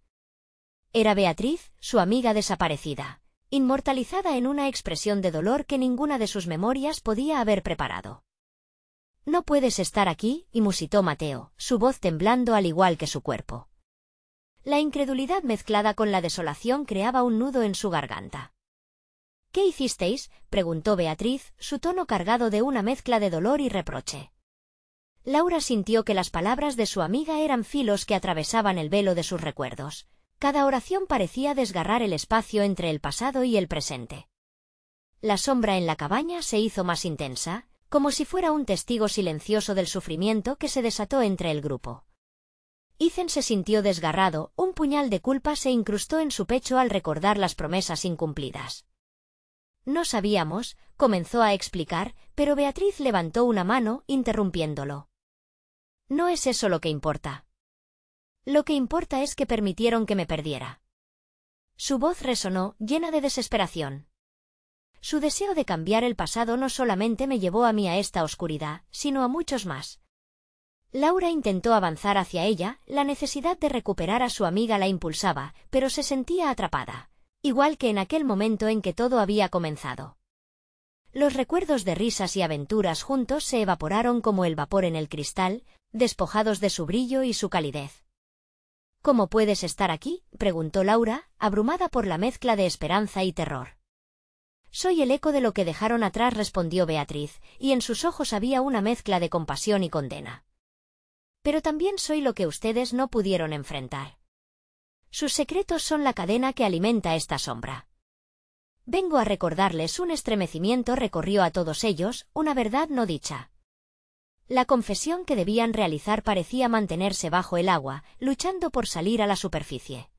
Era Beatriz, su amiga desaparecida, inmortalizada en una expresión de dolor que ninguna de sus memorias podía haber preparado. «No puedes estar aquí», musitó Mateo, su voz temblando al igual que su cuerpo. La incredulidad mezclada con la desolación creaba un nudo en su garganta. «¿Qué hicisteis?», preguntó Beatriz, su tono cargado de una mezcla de dolor y reproche. Laura sintió que las palabras de su amiga eran filos que atravesaban el velo de sus recuerdos. Cada oración parecía desgarrar el espacio entre el pasado y el presente. La sombra en la cabaña se hizo más intensa, como si fuera un testigo silencioso del sufrimiento que se desató entre el grupo. Ethan se sintió desgarrado, un puñal de culpa se incrustó en su pecho al recordar las promesas incumplidas. No sabíamos, comenzó a explicar, pero Beatriz levantó una mano, interrumpiéndolo. No es eso lo que importa. Lo que importa es que permitieron que me perdiera. Su voz resonó, llena de desesperación. Su deseo de cambiar el pasado no solamente me llevó a mí a esta oscuridad, sino a muchos más. Laura intentó avanzar hacia ella, la necesidad de recuperar a su amiga la impulsaba, pero se sentía atrapada, igual que en aquel momento en que todo había comenzado. Los recuerdos de risas y aventuras juntos se evaporaron como el vapor en el cristal, despojados de su brillo y su calidez. ¿Cómo puedes estar aquí?, preguntó Laura, abrumada por la mezcla de esperanza y terror. Soy el eco de lo que dejaron atrás, respondió Beatriz, y en sus ojos había una mezcla de compasión y condena. Pero también soy lo que ustedes no pudieron enfrentar. Sus secretos son la cadena que alimenta esta sombra. Vengo a recordarles. Un estremecimiento recorrió a todos ellos, una verdad no dicha. La confesión que debían realizar parecía mantenerse bajo el agua, luchando por salir a la superficie.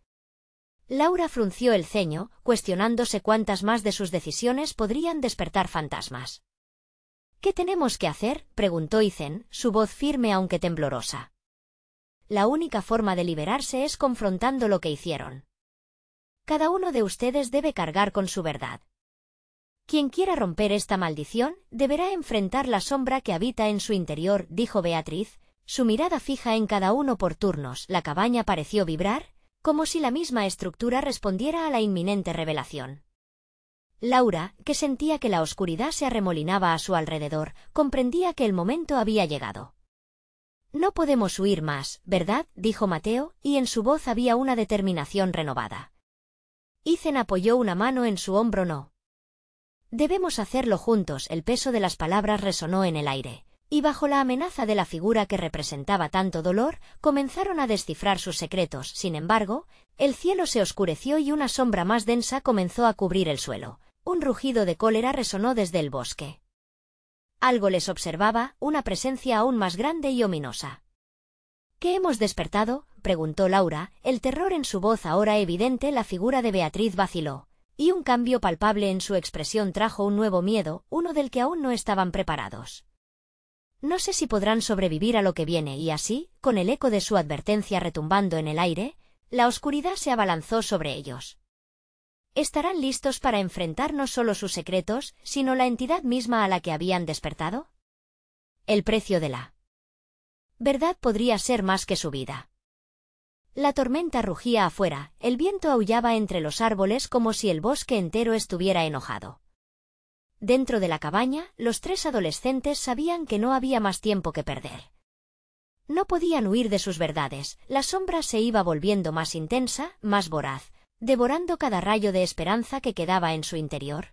Laura frunció el ceño, cuestionándose cuántas más de sus decisiones podrían despertar fantasmas. ¿Qué tenemos que hacer?, preguntó Ethan, su voz firme aunque temblorosa. La única forma de liberarse es confrontando lo que hicieron. Cada uno de ustedes debe cargar con su verdad. Quien quiera romper esta maldición, deberá enfrentar la sombra que habita en su interior, dijo Beatriz, su mirada fija en cada uno por turnos. La cabaña pareció vibrar, como si la misma estructura respondiera a la inminente revelación. Laura, que sentía que la oscuridad se arremolinaba a su alrededor, comprendía que el momento había llegado. No podemos huir más, ¿verdad?, dijo Mateo, y en su voz había una determinación renovada. Ethan apoyó una mano en su hombro. No. Debemos hacerlo juntos. El peso de las palabras resonó en el aire, y bajo la amenaza de la figura que representaba tanto dolor, comenzaron a descifrar sus secretos. Sin embargo, el cielo se oscureció y una sombra más densa comenzó a cubrir el suelo. Un rugido de cólera resonó desde el bosque. Algo les observaba, una presencia aún más grande y ominosa. ¿Qué hemos despertado?, preguntó Laura, el terror en su voz ahora evidente. La figura de Beatriz vaciló, y un cambio palpable en su expresión trajo un nuevo miedo, uno del que aún no estaban preparados. No sé si podrán sobrevivir a lo que viene, y así, con el eco de su advertencia retumbando en el aire, la oscuridad se abalanzó sobre ellos. ¿Estarán listos para enfrentar no solo sus secretos, sino la entidad misma a la que habían despertado? El precio de la verdad podría ser más que su vida. La tormenta rugía afuera, el viento aullaba entre los árboles como si el bosque entero estuviera enojado. Dentro de la cabaña, los tres adolescentes sabían que no había más tiempo que perder. No podían huir de sus verdades, la sombra se iba volviendo más intensa, más voraz, devorando cada rayo de esperanza que quedaba en su interior.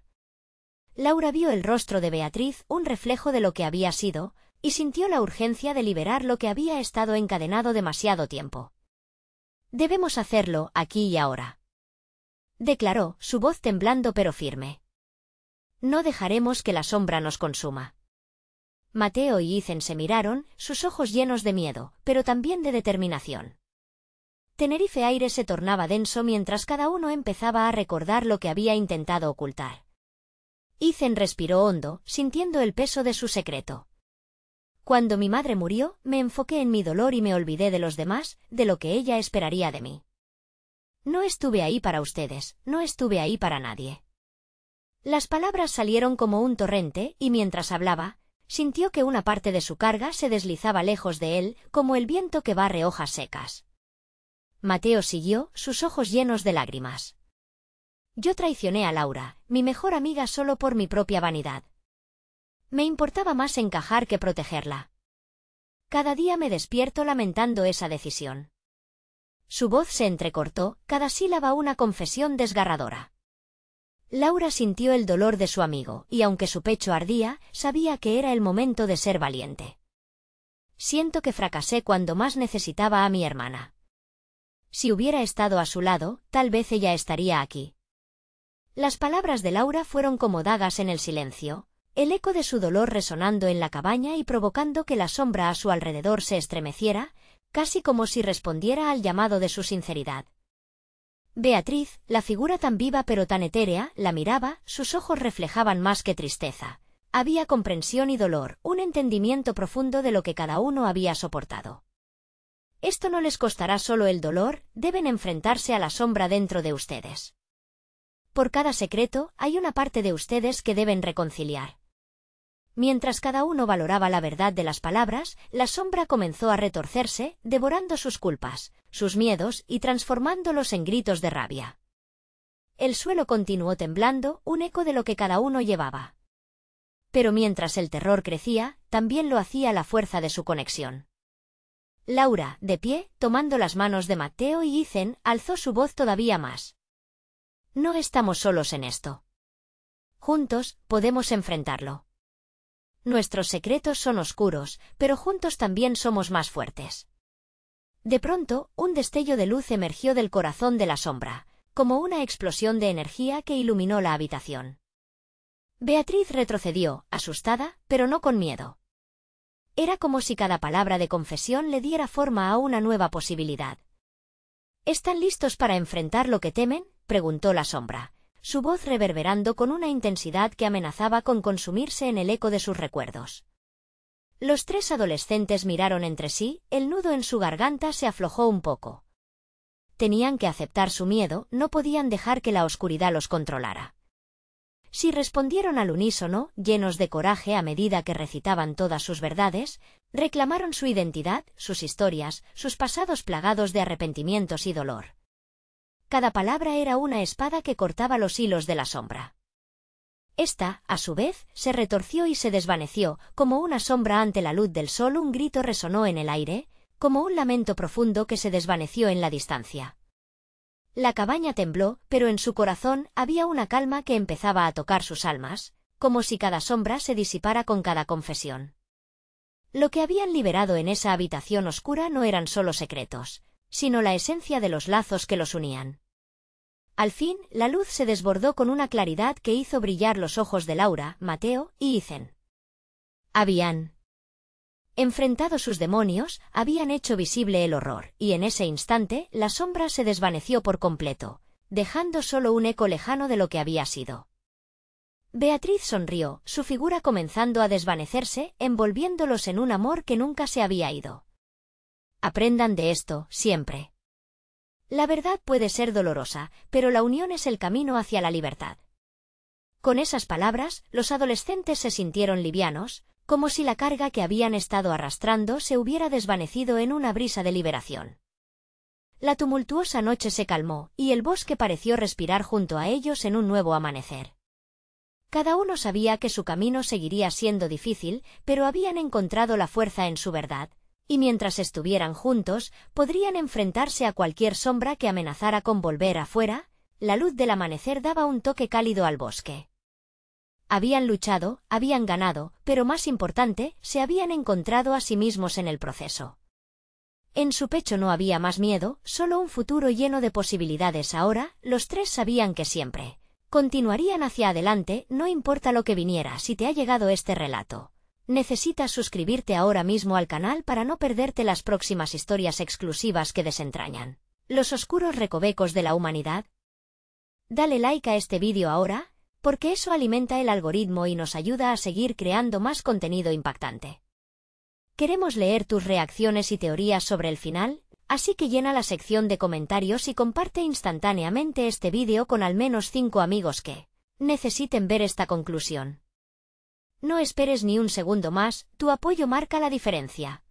Laura vio el rostro de Beatriz, un reflejo de lo que había sido, y sintió la urgencia de liberar lo que había estado encadenado demasiado tiempo. Debemos hacerlo, aquí y ahora, declaró, su voz temblando pero firme. No dejaremos que la sombra nos consuma. Mateo y Ethan se miraron, sus ojos llenos de miedo, pero también de determinación. Tenerife aire se tornaba denso mientras cada uno empezaba a recordar lo que había intentado ocultar. Ethan respiró hondo, sintiendo el peso de su secreto. Cuando mi madre murió, me enfoqué en mi dolor y me olvidé de los demás, de lo que ella esperaría de mí. No estuve ahí para ustedes, no estuve ahí para nadie. Las palabras salieron como un torrente, y mientras hablaba, sintió que una parte de su carga se deslizaba lejos de él, como el viento que barre hojas secas. Mateo siguió, sus ojos llenos de lágrimas. Yo traicioné a Laura, mi mejor amiga, solo por mi propia vanidad. Me importaba más encajar que protegerla. Cada día me despierto lamentando esa decisión. Su voz se entrecortó, cada sílaba una confesión desgarradora. Laura sintió el dolor de su amigo, y aunque su pecho ardía, sabía que era el momento de ser valiente. Siento que fracasé cuando más necesitaba a mi hermana. Si hubiera estado a su lado, tal vez ella estaría aquí. Las palabras de Laura fueron como dagas en el silencio, el eco de su dolor resonando en la cabaña y provocando que la sombra a su alrededor se estremeciera, casi como si respondiera al llamado de su sinceridad. Beatriz, la figura tan viva pero tan etérea, la miraba, sus ojos reflejaban más que tristeza. Había comprensión y dolor, un entendimiento profundo de lo que cada uno había soportado. Esto no les costará solo el dolor, deben enfrentarse a la sombra dentro de ustedes. Por cada secreto, hay una parte de ustedes que deben reconciliar. Mientras cada uno valoraba la verdad de las palabras, la sombra comenzó a retorcerse, devorando sus culpas, sus miedos y transformándolos en gritos de rabia. El suelo continuó temblando, un eco de lo que cada uno llevaba. Pero mientras el terror crecía, también lo hacía la fuerza de su conexión. Laura, de pie, tomando las manos de Matteo y Ethan, alzó su voz todavía más. No estamos solos en esto. Juntos, podemos enfrentarlo. Nuestros secretos son oscuros, pero juntos también somos más fuertes. De pronto, un destello de luz emergió del corazón de la sombra, como una explosión de energía que iluminó la habitación. Beatriz retrocedió, asustada, pero no con miedo. Era como si cada palabra de confesión le diera forma a una nueva posibilidad. ¿Están listos para enfrentar lo que temen?, preguntó la sombra, su voz reverberando con una intensidad que amenazaba con consumirse en el eco de sus recuerdos. Los tres adolescentes miraron entre sí, el nudo en su garganta se aflojó un poco. Tenían que aceptar su miedo, no podían dejar que la oscuridad los controlara. Si respondieron al unísono, llenos de coraje a medida que recitaban todas sus verdades, reclamaron su identidad, sus historias, sus pasados plagados de arrepentimientos y dolor. Cada palabra era una espada que cortaba los hilos de la sombra. Esta, a su vez, se retorció y se desvaneció, como una sombra ante la luz del sol. Un grito resonó en el aire, como un lamento profundo que se desvaneció en la distancia. La cabaña tembló, pero en su corazón había una calma que empezaba a tocar sus almas, como si cada sombra se disipara con cada confesión. Lo que habían liberado en esa habitación oscura no eran solo secretos, sino la esencia de los lazos que los unían. Al fin, la luz se desbordó con una claridad que hizo brillar los ojos de Laura, Matteo y Ethan. Habían enfrentado sus demonios, habían hecho visible el horror, y en ese instante, la sombra se desvaneció por completo, dejando solo un eco lejano de lo que había sido. Beatriz sonrió, su figura comenzando a desvanecerse, envolviéndolos en un amor que nunca se había ido. Aprendan de esto, siempre. La verdad puede ser dolorosa, pero la unión es el camino hacia la libertad. Con esas palabras, los adolescentes se sintieron livianos, como si la carga que habían estado arrastrando se hubiera desvanecido en una brisa de liberación. La tumultuosa noche se calmó, y el bosque pareció respirar junto a ellos en un nuevo amanecer. Cada uno sabía que su camino seguiría siendo difícil, pero habían encontrado la fuerza en su verdad, y mientras estuvieran juntos, podrían enfrentarse a cualquier sombra que amenazara con volver afuera. La luz del amanecer daba un toque cálido al bosque. Habían luchado, habían ganado, pero más importante, se habían encontrado a sí mismos en el proceso. En su pecho no había más miedo, solo un futuro lleno de posibilidades. Ahora, los tres sabían que siempre continuarían hacia adelante, no importa lo que viniera. Si te ha llegado este relato, necesitas suscribirte ahora mismo al canal para no perderte las próximas historias exclusivas que desentrañan los oscuros recovecos de la humanidad. Dale like a este vídeo ahora, porque eso alimenta el algoritmo y nos ayuda a seguir creando más contenido impactante. Queremos leer tus reacciones y teorías sobre el final, así que llena la sección de comentarios y comparte instantáneamente este vídeo con al menos 5 amigos que necesiten ver esta conclusión. No esperes ni un segundo más, tu apoyo marca la diferencia.